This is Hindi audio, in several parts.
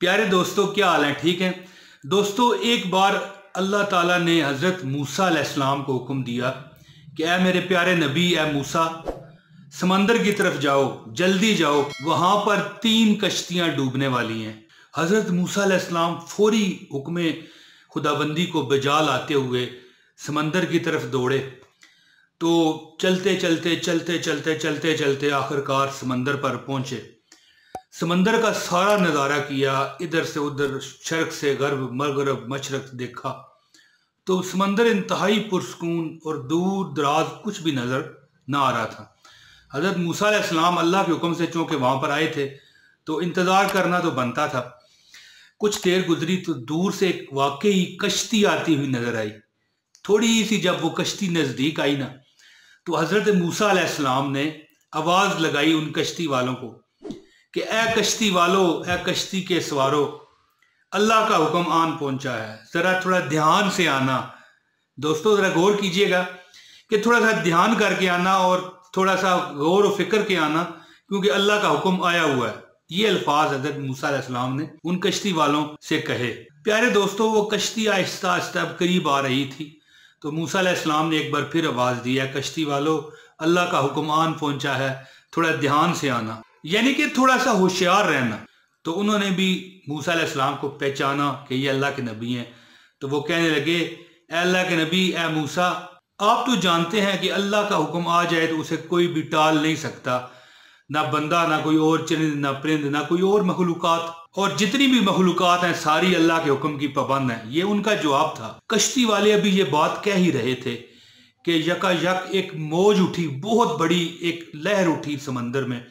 प्यारे दोस्तों, क्या हाल है? ठीक है दोस्तों। एक बार अल्लाह ताला ने हज़रत मूसा अलैहिस्सलाम को हुक्म दिया कि ऐ मेरे प्यारे नबी, ऐ मूसा, समंदर की तरफ जाओ, जल्दी जाओ, वहां पर 3 कश्तियां डूबने वाली हैं। हज़रत मूसा अलैहिस्सलाम फौरी हुक्म खुदाबंदी को बजा लाते हुए समंदर की तरफ दौड़े। तो चलते चलते चलते चलते चलते चलते आखिरकार समंदर पर पहुंचे। समंदर का सारा नज़ारा किया, इधर से उधर, शर्क से गर्ब, मगरब, मशरक देखा तो समंदर इंतहाई पुरसकून और दूर दराज कुछ भी नज़र ना आ रहा था। हज़रत मूसा अलैहिस्सलाम अल्लाह के हुक्म से चूँकि वहाँ पर आए थे तो इंतज़ार करना तो बनता था। कुछ देर गुजरी तो दूर से एक वाकई कश्ती आती हुई नज़र आई। थोड़ी सी जब वो कश्ती नज़दीक आई ना, तो हज़रत मूसा अलैहिस्सलाम ने आवाज़ लगाई उन कश्ती वालों को कि ए कश्ती वालों, ए कश्ती के सवारों, अल्लाह का हुक्म आन पहुंचा है, ज़रा थोड़ा ध्यान से आना। दोस्तों ज़रा गौर कीजिएगा कि थोड़ा सा ध्यान करके आना और थोड़ा सा गौर और फिक्र के आना, क्योंकि अल्लाह का हुक्म आया हुआ है। ये अल्फाज हज़रत मूसा अलैहिस्सलाम ने उन कश्ती वालों से कहे। प्यारे दोस्तों, वो कश्ती आहिस्ता आहिस्ता करीब आ रही थी तो मूसा अलैहिस्सलाम ने एक बार फिर आवाज़ दी, है कश्ती वालों, अल्लाह का हुक्म आन पहुंचा है, थोड़ा ध्यान से आना, यानी कि थोड़ा सा होशियार रहना। तो उन्होंने भी मूसा अलैहिस्सलाम को पहचाना कि ये अल्लाह के नबी हैं। तो वो कहने लगे, ए अल्लाह के नबी, ए मूसा, आप तो जानते हैं कि अल्लाह का हुक्म आ जाए तो उसे कोई भी टाल नहीं सकता, ना बंदा, ना कोई और चरिंद, ना परिंद, ना कोई और मखलूकात, और जितनी भी मखलूकात हैं सारी अल्लाह के हुक्म की पाबंद हैं। ये उनका जवाब था। कश्ती वाले अभी ये बात कह ही रहे थे कि यकायक एक मौज उठी, बहुत बड़ी एक लहर उठी समंदर में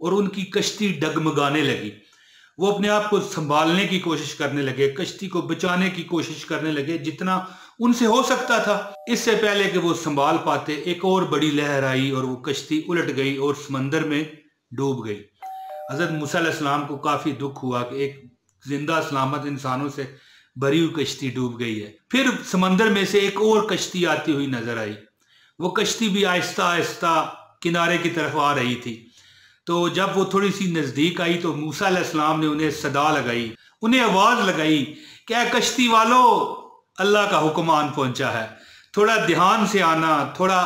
और उनकी कश्ती डगमगाने लगी। वो अपने आप को संभालने की कोशिश करने लगे, कश्ती को बचाने की कोशिश करने लगे जितना उनसे हो सकता था। इससे पहले कि वो संभाल पाते, एक और बड़ी लहर आई और वो कश्ती उलट गई और समंदर में डूब गई। हज़रत मूसा अलैहिस्सलाम को काफ़ी दुख हुआ कि एक जिंदा सलामत इंसानों से भरी हुई कश्ती डूब गई है। फिर समंदर में से एक और कश्ती आती हुई नजर आई। वो कश्ती भी आहिस्ता आहिस्ता किनारे की तरफ आ रही थी। तो जब वो थोड़ी सी नज़दीक आई तो मूसा अलैहिस्सलाम ने उन्हें सदा लगाई, उन्हें आवाज़ लगाई, क्या कश्ती वालों, अल्लाह का हुक्म आन पहुंचा है, थोड़ा ध्यान से आना, थोड़ा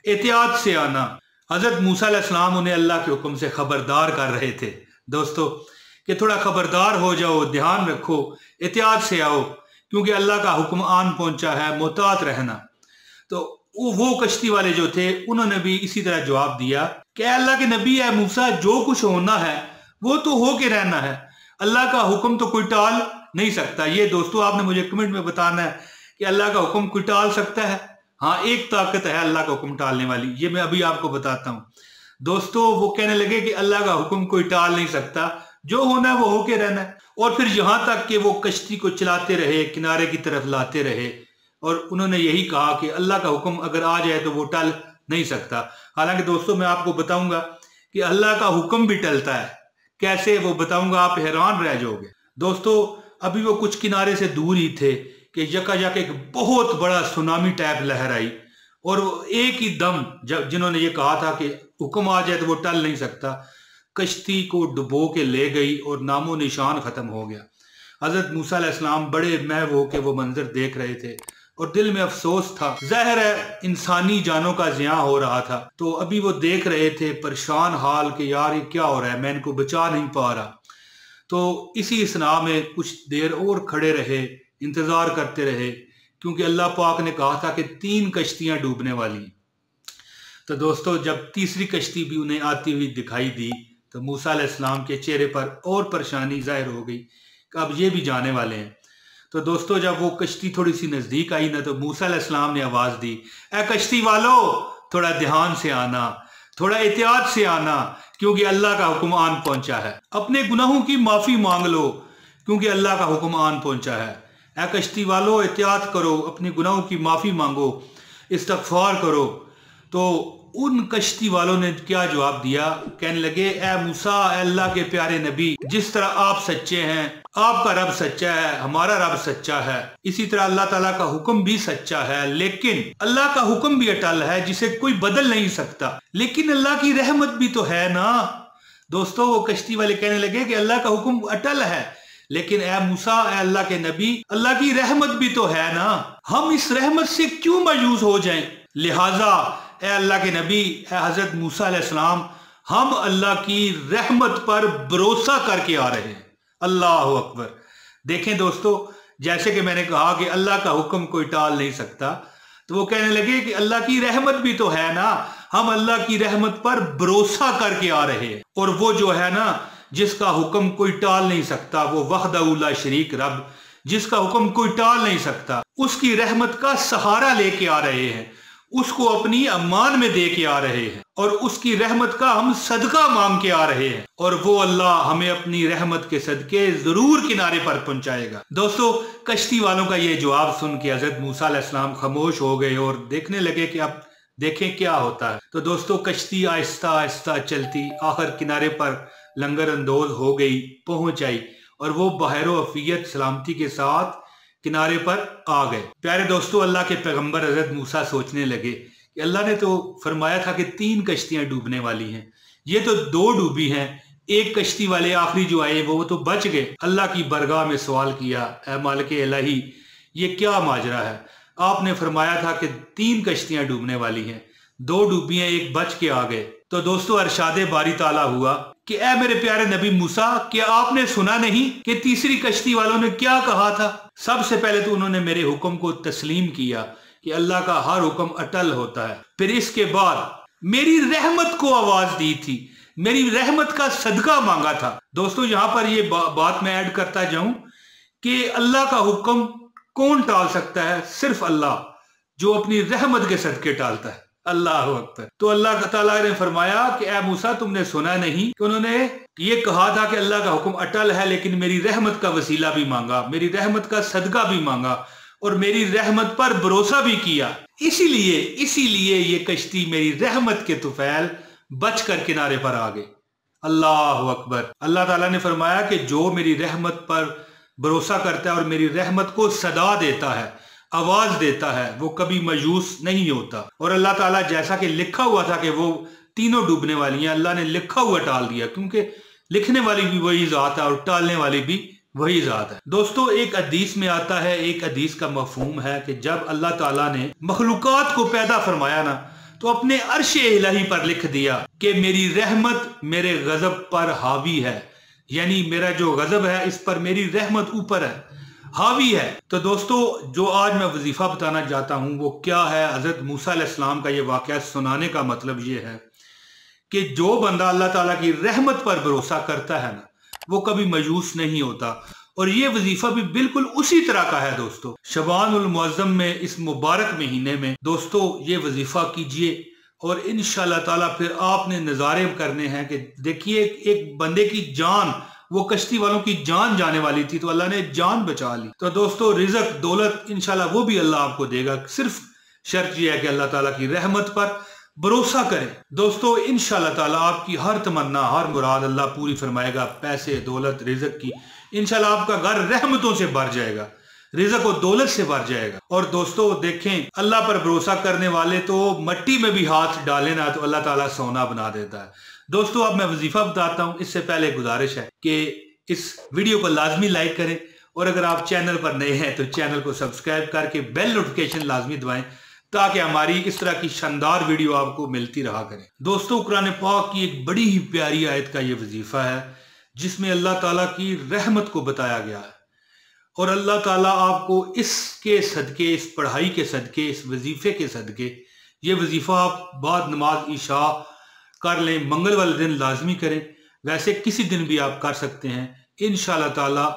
एहतियात से आना। हज़रत मूसा अलैहिस्सलाम उन्हें अल्लाह के हुक्म से खबरदार कर रहे थे दोस्तों कि थोड़ा खबरदार हो जाओ, ध्यान रखो, एहतियात से आओ, क्योंकि अल्लाह का हुक्म आन पहुंचा है, मोहतात रहना। तो वो कश्ती वाले जो थे उन्होंने भी इसी तरह जवाब दिया कि अल्लाह के नबी है मूसा, जो कुछ होना है वो तो हो के रहना है, अल्लाह का हुक्म तो कोई टाल नहीं सकता। ये दोस्तों आपने मुझे कमेंट में बताना है कि अल्लाह का हुक्म कोई टाल सकता है? हाँ, एक ताकत है अल्लाह का हुक्म टालने वाली, ये मैं अभी आपको बताता हूँ। दोस्तों वो कहने लगे कि अल्लाह का हुक्म कोई टाल नहीं सकता, जो होना है वो होके रहना है। और फिर यहां तक कि वो कश्ती को चलाते रहे, किनारे की तरफ लाते रहे और उन्होंने यही कहा कि अल्लाह का हुक्म अगर आ जाए तो वो टल नहीं सकता। हालांकि दोस्तों मैं आपको बताऊंगा कि अल्लाह का हुक्म भी टलता है। कैसे, वो बताऊंगा, आप हैरान रह जाओगे। दोस्तों अभी वो कुछ किनारे से दूर ही थे कि यकायक एक बहुत बड़ा सुनामी टाइप लहर आई और एक ही दम जब जिन्होंने ये कहा था कि हुक्म आ जाए तो वो टल नहीं सकता, कश्ती को डुबो के ले गई और नामो निशान खत्म हो गया। हजरत मूसा अलैहिस्सलाम बड़े महव होके वो मंजर देख रहे थे और दिल में अफसोस था। ज़ाहिर है इंसानी जानों का ज़िया हो रहा था। तो अभी वो देख रहे थे परेशान हाल कि यार ये क्या हो रहा है, मैं इनको बचा नहीं पा रहा। तो इसी इसना में कुछ देर और खड़े रहे, इंतज़ार करते रहे, क्योंकि अल्लाह पाक ने कहा था कि 3 कश्तियां डूबने वाली। तो दोस्तों जब तीसरी कश्ती भी उन्हें आती हुई दिखाई दी तो मूसा अलैहिस्सलाम के चेहरे पर और परेशानी जाहिर हो गई कि अब ये भी जाने वाले हैं। तो दोस्तों जब वो कश्ती थोड़ी सी नज़दीक आई ना, तो मूसा अलैहिस्सलाम ने आवाज़ दी, ए कश्ती वालों, थोड़ा ध्यान से आना, थोड़ा एहतियात से आना, क्योंकि अल्लाह का हुक्म आन पहुंचा है। अपने गुनाहों की माफ़ी मांग लो, क्योंकि अल्लाह का हुक्म आन पहुंचा है। ए कश्ती वालों, एहतियात करो, अपने गुनाहों की माफ़ी मांगो, इस्तगफार करो। तो उन कश्ती वालों ने क्या जवाब दिया? कहने लगे, ए मूसा, ए अल्लाह के प्यारे नबी, जिस तरह आप सच्चे हैं, आपका रब सच्चा है, हमारा रब सच्चा है, इसी तरह अल्लाह ताला का हुक्म भी सच्चा है। लेकिन अल्लाह का हुक्म भी अटल है जिसे कोई बदल नहीं सकता, लेकिन अल्लाह की रहमत भी तो है ना। दोस्तों वो कश्ती वाले कहने लगे कि अल्लाह का हुक्म अटल है लेकिन ए मूसा, ए अल्लाह के नबी, अल्लाह की रहमत भी तो है ना, हम इस रहमत से क्यों मायूस हो जाएं? लिहाजा ए अल्लाह के नबी, ए हजरत मूसा अलैहिस्सलाम, हम अल्लाह की रहमत पर भरोसा करके आ रहे हैं। अल्लाह अकबर। देखें दोस्तों, जैसे कि मैंने कहा कि अल्लाह का हुक्म कोई टाल नहीं सकता, तो वो कहने लगे कि अल्लाह की रहमत भी तो है ना, हम अल्लाह की रहमत पर भरोसा करके आ रहे हैं। और वो जो है ना, जिसका हुक्म कोई टाल नहीं सकता, वो वहदहू ला शरीक रब, जिसका हुक्म कोई टाल नहीं सकता, उसकी रहमत का सहारा लेके आ रहे हैं, उसको अपनी अमान में दे के आ रहे हैं, और उसकी रहमत का हम सदका मांग के आ रहे हैं, और वो अल्लाह हमें अपनी रहमत के सदके जरूर किनारे पर पहुंचाएगा। दोस्तों, कश्ती वालों का ये जवाब सुन के हजरत मूसा अलैहिस्सलाम खामोश हो गए और देखने लगे कि अब देखें क्या होता है। तो दोस्तों, कश्ती आहिस्ता आहिस्ता चलती आखिर किनारे पर लंगर अंदोज हो गई, पहुंच आई, और वो बहरो अफियत सलामती के साथ किनारे पर आ गए। प्यारे दोस्तों, अल्लाह के पैगंबर हजरत मूसा सोचने लगे कि अल्लाह ने तो फरमाया था कि 3 कश्तियां डूबने वाली हैं, ये तो 2 डूबी हैं, एक कश्ती वाले आखिरी जो आए वो तो बच गए। अल्लाह की बरगाह में सवाल किया, ऐ मालिक इलाही, ये क्या माजरा है? आपने फरमाया था कि 3 कश्तियां डूबने वाली हैं, 2 डूबी हैं, एक बच के आ गए। तो दोस्तों, अरशादे बारी ताला हुआ कि ऐ मेरे प्यारे नबी मूसा, क्या आपने सुना नहीं कि तीसरी कश्ती वालों ने क्या कहा था? सबसे पहले तो उन्होंने मेरे हुक्म को तस्लीम किया कि अल्लाह का हर हुक्म अटल होता है। फिर इसके बाद मेरी रहमत को आवाज दी थी, मेरी रहमत का सदका मांगा था। दोस्तों, यहां पर ये बात मैं ऐड करता जाऊं कि अल्लाह का हुक्म कौन टाल सकता है? सिर्फ अल्लाह, जो अपनी रहमत के सदके टालता है। अल्लाह अकबर। तो अल्लाह ताला ने फरमाया कि ऐ मूसा, तुमने सुना नहीं कि उन्होंने ये कहा था कि अल्लाह का हुक्म अटल है, लेकिन मेरी रहमत का वसीला भी मांगा, मेरी रहमत का सदका भी मांगा, और मेरी रहमत पर भरोसा भी किया। इसीलिए ये कश्ती मेरी रहमत के तुफैल बचकर किनारे पर आ गई। अल्लाह अकबर। अल्लाह ताला ने फरमाया कि जो मेरी रहमत पर भरोसा करता है और मेरी रहमत को सदा देता है, आवाज देता है, वो कभी मायूस नहीं होता। और अल्लाह ताला, जैसा कि लिखा हुआ था कि वो तीनों डूबने वाली हैं, अल्लाह ने लिखा हुआ टाल दिया, क्योंकि लिखने वाली भी वही जात है और टालने वाली भी वही जात है। दोस्तों, एक हदीस में आता है, एक हदीस का मफहूम है कि जब अल्लाह ताला ने मखलूकात को पैदा फरमाया ना, तो अपने अर्श इलाही पर लिख दिया कि मेरी रहमत मेरे गजब पर हावी है, यानी मेरा जो गजब है इस पर मेरी रहमत ऊपर है, हावी है। तो दोस्तों, जो आज मैं वजीफा बताना चाहता हूं वो क्या है? हजरत मूसा अलैहिस्सलाम का ये वाकया सुनाने का मतलब ये है कि जो बंदा अल्लाह ताला की रहमत पर भरोसा करता है ना, वो कभी मायूस नहीं होता। और ये वजीफा भी बिल्कुल उसी तरह का है। दोस्तों, शबानुल मुअज्जम में, इस मुबारक महीने में दोस्तों ये वजीफा कीजिए, और इंशाअल्लाह ताला फिर आपने नज़ारे करने हैं कि देखिए, एक बंदे की जान, वो कश्ती वालों की जान जाने वाली थी, तो अल्लाह ने जान बचा ली। तो दोस्तों, रिज़्क दौलत इंशाल्लाह वो भी अल्लाह आपको देगा, सिर्फ शर्त यह है कि अल्लाह ताला की रहमत पर भरोसा करें। दोस्तों, इंशाल्लाह ताला आपकी हर तमन्ना, हर मुराद अल्लाह पूरी फरमाएगा। पैसे, दौलत, रिज़्क की, इंशाल्लाह आपका घर रहमतों से भर जाएगा, रिज़्क और दौलत से भर जाएगा। और दोस्तों देखें, अल्लाह पर भरोसा करने वाले तो मट्टी में भी हाथ डालें ना, तो अल्लाह ताला सोना बना देता है। दोस्तों, अब मैं वजीफा बताता हूं, इससे पहले गुजारिश है कि इस वीडियो को लाजमी लाइक करें, और अगर आप चैनल पर नए हैं तो चैनल को सब्सक्राइब करके बेल नोटिफिकेशन लाजमी दबाएं, ताकि हमारी इस तरह की शानदार वीडियो आपको मिलती रहा करें। दोस्तों, कुरान पाक की एक बड़ी ही प्यारी आयत का ये वजीफा है, जिसमें अल्लाह ताला की रहमत को बताया गया है, और अल्लाह ताला आपको इसके सदके, इस पढ़ाई के सदके, इस वजीफे के सदके, ये वजीफा आप बाद नमाज ईशा कर लें, मंगल वाले दिन लाजमी करें, वैसे किसी दिन भी आप कर सकते हैं। इंशाअल्लाह ताला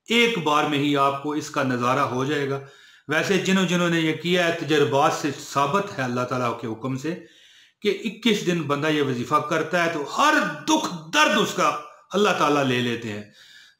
एक बार में ही आपको इसका नज़ारा हो जाएगा। वैसे जिन्होंने ये किया है, तजर्बात से साबित है अल्लाह ताला के हुक्म से कि 21 दिन बंदा ये वजीफा करता है तो हर दुख दर्द उसका अल्लाह ताला ले लेते हैं।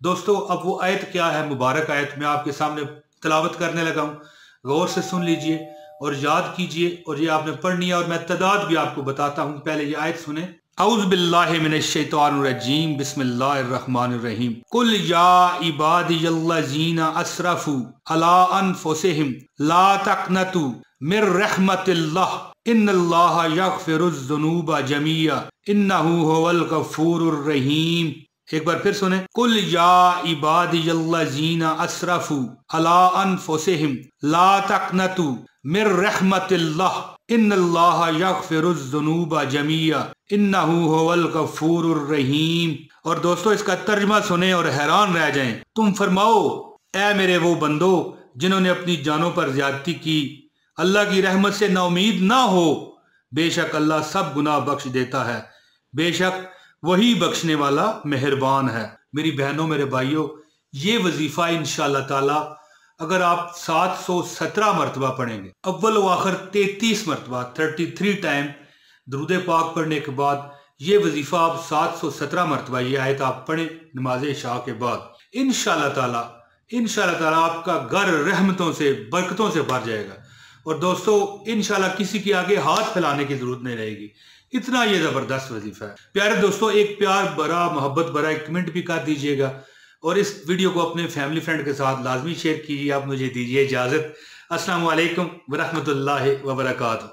दोस्तों, अब वो आयत क्या है, मुबारक आयत मैं आपके सामने तलावत करने लगा हूँ, गौर से सुन लीजिए और याद कीजिए, और ये आपने पढ़नी है, और मैं तादाद भी आपको बताता हूँ। पहले ये आयत सुने। औज़ु बिल्लाहि मिनश शैतानिर रजीम, बिस्मिल्लाहिर रहमानिर रहीम। कुल या इबादियल्लज़ीना अस्रफू अला अनफुसिहिम ला तक़नतू मिर रहमतिल्लाह इन्नल्लाहा यग़फिरुज़्ज़ुनूबा जमीआ इन्नहू हुवल गफ़ूरुर रहीम। एक बार फिर सुने। कुल या इबादियल्लज़ीना अस्रफू अला अनफुसिहिम ला तक़नतू मिर रहमतिल्लाह इन्नल्लाहा यग़फ़िरुज़्ज़ुनूबा जमीआ इन्नहू हुवल गफ़ूरुर रहीम। और दोस्तों इसका तर्जुमा सुने और हैरान रह जाएं। तुम फरमाओ, ऐ मेरे वो बंदो जिन्होंने अपनी जानों पर ज्यादती की, अल्लाह की रहमत से नाउमीद ना हो। बेशक अल्लाह सब गुनाह बख्श देता है, बेशक वही बख्शने वाला मेहरबान है। मेरी बहनों, मेरे भाइयों, ये वजीफा इंशाअल्लाह ताला अगर आप 717 मरतबा पढ़ेंगे, अव्वल व आखिर 33 मरतबा 33 टाइम दरूद पाक पढ़ने के बाद ये वजीफा आप 717 मरतबा ये आयत आप पढ़ें नमाज इशा के बाद, इंशाअल्लाह ताला आपका घर रहमतों से, बरकतों से भर जाएगा। और दोस्तों इंशाअल्लाह किसी के आगे हाथ फैलाने की जरूरत नहीं रहेगी, इतना ये जबरदस्त वजीफा है। प्यारे दोस्तों, एक प्यार भरा, मोहब्बत भरा एक कमेंट भी कर दीजिएगा और इस वीडियो को अपने फैमिली फ्रेंड के साथ लाजमी शेयर कीजिए। आप मुझे दीजिए इजाजत। अस्सलाम वालेकुम व रहमतुल्लाहि व बरकातुहू।